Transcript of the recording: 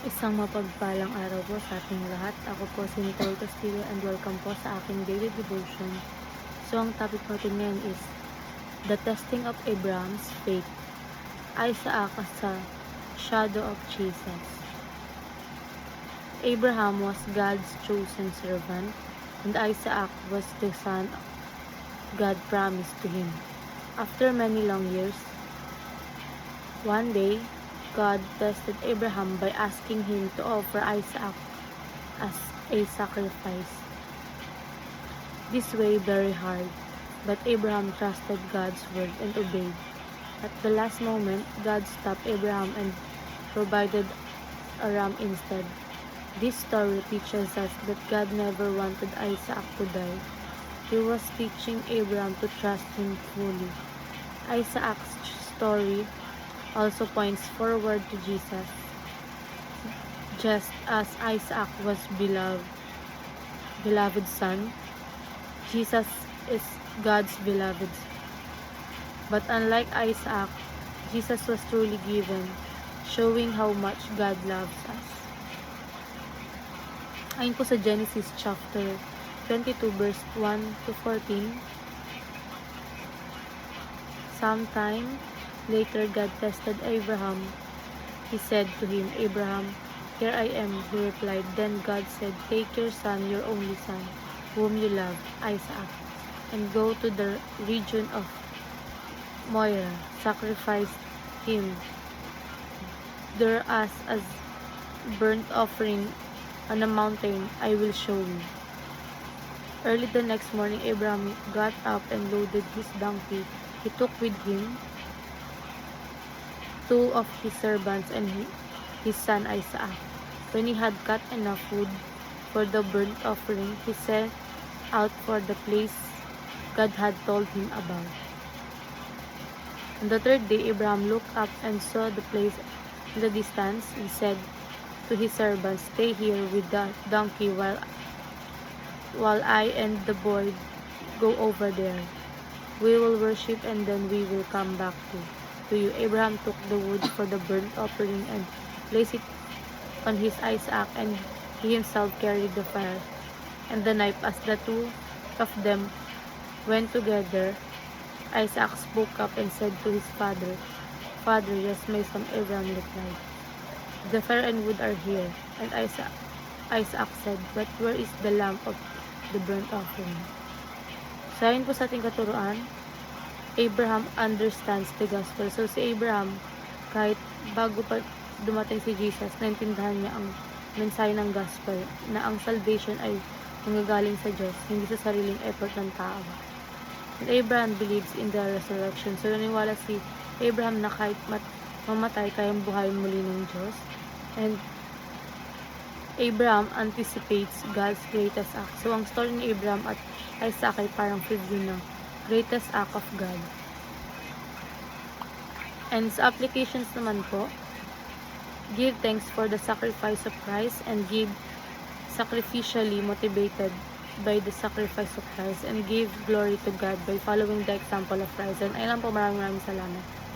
Isang mapagpalang araw po sa ating lahat. Ako po si Nicole Castillo and welcome po sa aking daily devotion. So ang topic natin ngayon is the testing of Abraham's faith. Isaac as a shadow of Jesus. Abraham was God's chosen servant and Isaac was the son God promised to him. After many long years, one day, God tested Abraham by asking him to offer Isaac as a sacrifice. This way very hard, but Abraham trusted God's word and obeyed. At the last moment, God stopped Abraham and provided a ram instead. This story teaches us that God never wanted Isaac to die. He was teaching Abraham to trust him fully. Isaac's story also points forward to Jesus. Just as Isaac was beloved son, Jesus is God's beloved. But unlike Isaac, Jesus was truly given, showing how much God loves us. Ayon po sa Genesis chapter 22 verse 1 to 14, sometime later, God tested Abraham. He said to him, "Abraham, here I am," he replied. Then God said, "Take your son, your only son, whom you love, Isaac, and go to the region of Moriah. Sacrifice him there as burnt offering on a mountain I will show you." Early the next morning, Abraham got up and loaded his donkey. He took with him two of his servants and his son Isaac. When he had cut enough wood for the burnt offering, he set out for the place God had told him about. On the third day, Abraham looked up and saw the place in the distance. He said to his servants, "Stay here with the donkey while I and the boy go over there. We will worship and then we will come back to you." Abraham took the wood for the burnt offering and placed it on his Isaac, and he himself carried the fire and the knife. As the two of them went together, Isaac spoke up and said to his father, "Father." "Yes, my son," Abraham replied. "The fire and wood are here." And Isaac said, "But where is the lamb of the burnt offering?" So, ayon po sa ating katuruan, Abraham understands the gospel. So, si Abraham, kahit bago pa dumating si Jesus, naintindihan niya ang mensahe ng gospel, na ang salvation ay nanggagaling sa Diyos, hindi sa sariling effort ng tao. And Abraham believes in the resurrection. So, naniwala si Abraham na kahit mamatay, kayang buhayin muli ng Diyos. And Abraham anticipates God's greatest act. So, ang story ni Abraham at Isaac ay parang preview ng greatest act of God. And sa applications naman po, give thanks for the sacrifice of Christ and give sacrificially motivated by the sacrifice of Christ, and give glory to God by following the example of Christ. And ayun lang po, maraming salamat.